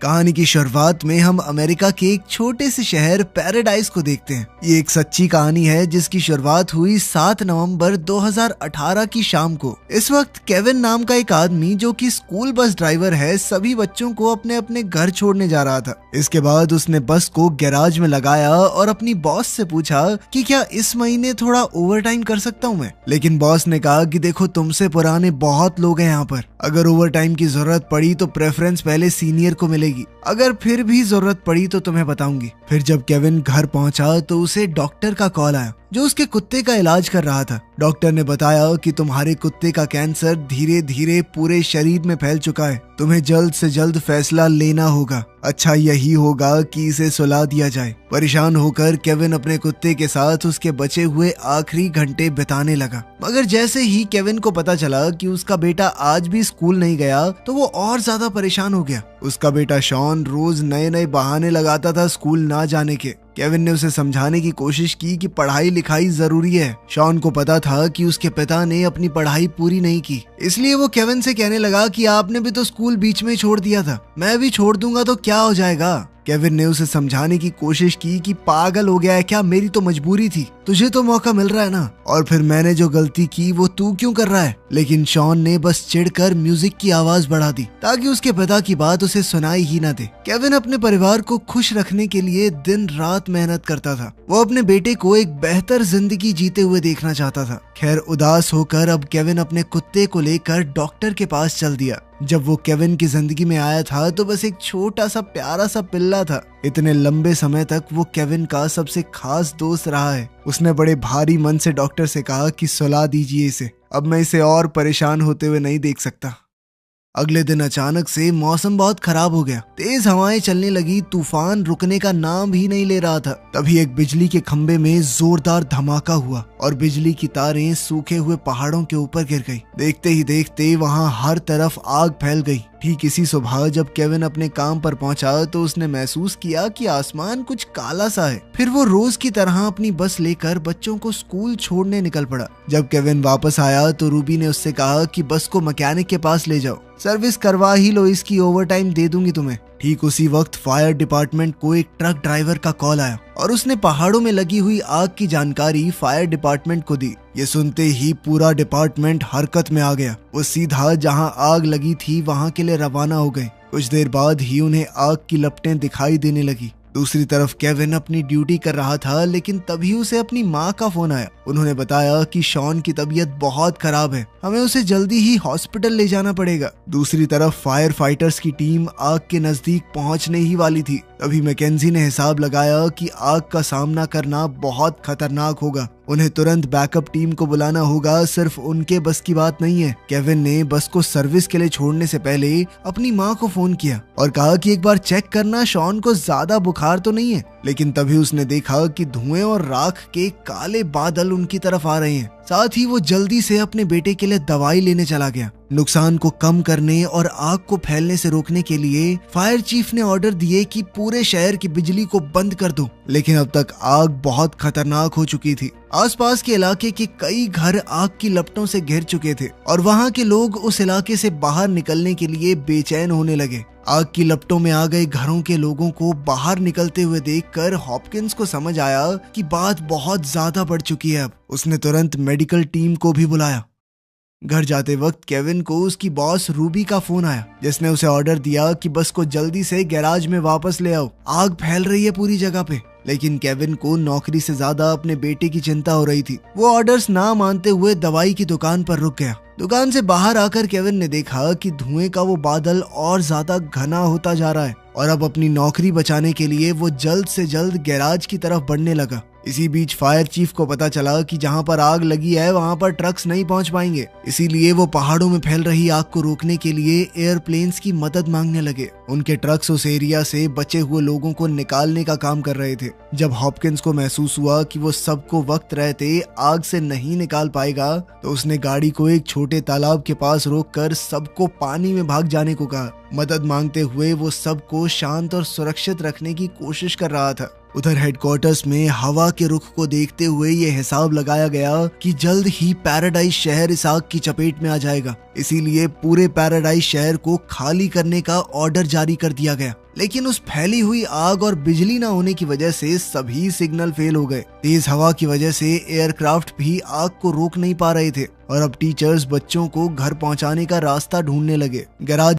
कहानी की शुरुआत में हम अमेरिका के एक छोटे से शहर पैराडाइज को देखते हैं। ये एक सच्ची कहानी है जिसकी शुरुआत हुई 7 नवंबर 2018 की शाम को। इस वक्त केविन नाम का एक आदमी जो कि स्कूल बस ड्राइवर है, सभी बच्चों को अपने अपने घर छोड़ने जा रहा था। इसके बाद उसने बस को गैराज में लगाया और अपनी बॉस से पूछा कि क्या इस महीने थोड़ा ओवर टाइम कर सकता हूँ मैं। लेकिन बॉस ने कहा कि देखो, तुमसे पुराने बहुत लोग हैं यहाँ पर, अगर ओवर टाइम की जरूरत पड़ी तो प्रेफरेंस पहले सीनियर को मिलेगी, अगर फिर भी जरूरत पड़ी तो तुम्हें बताऊंगी। फिर जब केविन घर पहुंचा तो उसे डॉक्टर का कॉल आया जो उसके कुत्ते का इलाज कर रहा था। डॉक्टर ने बताया कि तुम्हारे कुत्ते का कैंसर धीरे धीरे पूरे शरीर में फैल चुका है, तुम्हें जल्द से जल्द फैसला लेना होगा। अच्छा यही होगा कि इसे सुला दिया जाए। परेशान होकर केविन अपने कुत्ते के साथ उसके बचे हुए आखिरी घंटे बिताने लगा। मगर जैसे ही केविन को पता चला कि उसका बेटा आज भी स्कूल नहीं गया तो वो और ज्यादा परेशान हो गया। उसका बेटा शॉन रोज नए नए बहाने लगाता था स्कूल ना जाने के। केविन ने उसे समझाने की कोशिश की कि पढ़ाई लिखाई जरूरी है। शॉन को पता था कि उसके पिता ने अपनी पढ़ाई पूरी नहीं की, इसलिए वो केविन से कहने लगा कि आपने भी तो स्कूल बीच में छोड़ दिया था, मैं भी छोड़ दूंगा तो क्या हो जाएगा। केविन ने उसे समझाने की कोशिश की कि पागल हो गया है क्या, मेरी तो मजबूरी थी, तुझे तो मौका मिल रहा है ना, और फिर मैंने जो गलती की वो तू क्यों कर रहा है। लेकिन शॉन ने बस चिढ़कर म्यूजिक की आवाज बढ़ा दी ताकि उसके पिता की बात उसे सुनाई ही ना दे। केविन अपने परिवार को खुश रखने के लिए दिन रात मेहनत करता था। वो अपने बेटे को एक बेहतर जिंदगी जीते हुए देखना चाहता था। खैर, उदास होकर अब केविन अपने कुत्ते को लेकर डॉक्टर के पास चल दिया। जब वो केविन की जिंदगी में आया था तो बस एक छोटा सा प्यारा सा पिल्ला था। इतने लंबे समय तक वो केविन का सबसे खास दोस्त रहा है। उसने बड़े भारी मन से डॉक्टर से कहा कि सुला दीजिए इसे, अब मैं इसे और परेशान होते हुए नहीं देख सकता। अगले दिन अचानक से मौसम बहुत खराब हो गया, तेज हवाएं चलने लगी, तूफान रुकने का नाम भी नहीं ले रहा था। तभी एक बिजली के खंबे में जोरदार धमाका हुआ और बिजली की तारें सूखे हुए पहाड़ों के ऊपर गिर गई। देखते ही देखते वहां हर तरफ आग फैल गई। ठीक इसी सुबह जब केविन अपने काम पर पहुंचा तो उसने महसूस किया कि आसमान कुछ काला सा है। फिर वो रोज की तरह अपनी बस लेकर बच्चों को स्कूल छोड़ने निकल पड़ा। जब केविन वापस आया तो रूबी ने उससे कहा कि बस को मैकेनिक के पास ले जाओ, सर्विस करवा ही लो, इसकी ओवर टाइम दे दूंगी तुम्हें। ठीक उसी वक्त फायर डिपार्टमेंट को एक ट्रक ड्राइवर का कॉल आया और उसने पहाड़ों में लगी हुई आग की जानकारी फायर डिपार्टमेंट को दी। ये सुनते ही पूरा डिपार्टमेंट हरकत में आ गया। वो सीधा जहां आग लगी थी वहां के लिए रवाना हो गए। कुछ देर बाद ही उन्हें आग की लपटें दिखाई देने लगी। दूसरी तरफ केविन अपनी ड्यूटी कर रहा था, लेकिन तभी उसे अपनी माँ का फोन आया। उन्होंने बताया कि शॉन की तबीयत बहुत खराब है, हमें उसे जल्दी ही हॉस्पिटल ले जाना पड़ेगा। दूसरी तरफ फायर फाइटर्स की टीम आग के नजदीक पहुंचने ही वाली थी। तभी मैकेंजी ने हिसाब लगाया कि आग का सामना करना बहुत खतरनाक होगा, उन्हें तुरंत बैकअप टीम को बुलाना होगा, सिर्फ उनके बस की बात नहीं है। केविन ने बस को सर्विस के लिए छोड़ने से पहले अपनी माँ को फोन किया और कहा कि एक बार चेक करना शॉन को ज्यादा बुखार तो नहीं है। लेकिन तभी उसने देखा कि धुएं और राख के काले बादल उनकी तरफ आ रहे हैं। साथ ही वो जल्दी से अपने बेटे के लिए दवाई लेने चला गया। नुकसान को कम करने और आग को फैलने से रोकने के लिए फायर चीफ ने ऑर्डर दिए कि पूरे शहर की बिजली को बंद कर दो। लेकिन अब तक आग बहुत खतरनाक हो चुकी थी। आसपास के इलाके के कई घर आग की लपटों से घिर चुके थे और वहां के लोग उस इलाके से बाहर निकलने के लिए बेचैन होने लगे। आग की लपटों में आ गए घरों के लोगों को बाहर निकलते हुए देखकर हॉपकिंस को समझ आया कि बात बहुत ज्यादा बढ़ चुकी है। अब उसने तुरंत मेडिकल टीम को भी बुलाया। घर जाते वक्त केविन को उसकी बॉस रूबी का फोन आया, जिसने उसे ऑर्डर दिया कि बस को जल्दी से गैराज में वापस ले आओ, आग फैल रही है पूरी जगह पे। लेकिन केविन को नौकरी से ज्यादा अपने बेटे की चिंता हो रही थी। वो ऑर्डर्स ना मानते हुए दवाई की दुकान पर रुक गया। दुकान से बाहर आकर केविन ने देखा कि धुएं का वो बादल और ज्यादा घना होता जा रहा है और अब अपनी नौकरी बचाने के लिए वो जल्द से जल्द गैराज की तरफ बढ़ने लगा। इसी बीच फायर चीफ को पता चला कि जहां पर आग लगी है वहां पर ट्रक्स नहीं पहुंच पाएंगे, इसीलिए वो पहाड़ों में फैल रही आग को रोकने के लिए एयरप्लेन्स की मदद मांगने लगे। उनके ट्रक्स उस एरिया से बचे हुए लोगों को निकालने का काम कर रहे थे। जब हॉपकिंस को महसूस हुआ कि वो सबको वक्त रहते आग से नहीं निकाल पाएगा तो उसने गाड़ी को एक छोटे तालाब के पास रोककर सबको पानी में भाग जाने को कहा। मदद मांगते हुए वो सबको शांत और सुरक्षित रखने की कोशिश कर रहा था। उधर हेडक्वार्टर्स में हवा के रुख को देखते हुए ये हिसाब लगाया गया कि जल्द ही पैराडाइज शहर इस आग की चपेट में आ जाएगा। इसीलिए पूरे पैराडाइज शहर को खाली करने का ऑर्डर जारी कर दिया गया। लेकिन उस फैली हुई आग और बिजली न होने की वजह से सभी सिग्नल फेल हो गए। तेज हवा की वजह से एयरक्राफ्ट भी आग को रोक नहीं पा रहे थे और अब टीचर्स बच्चों को घर पहुंचाने का रास्ता ढूंढने लगे। गैराज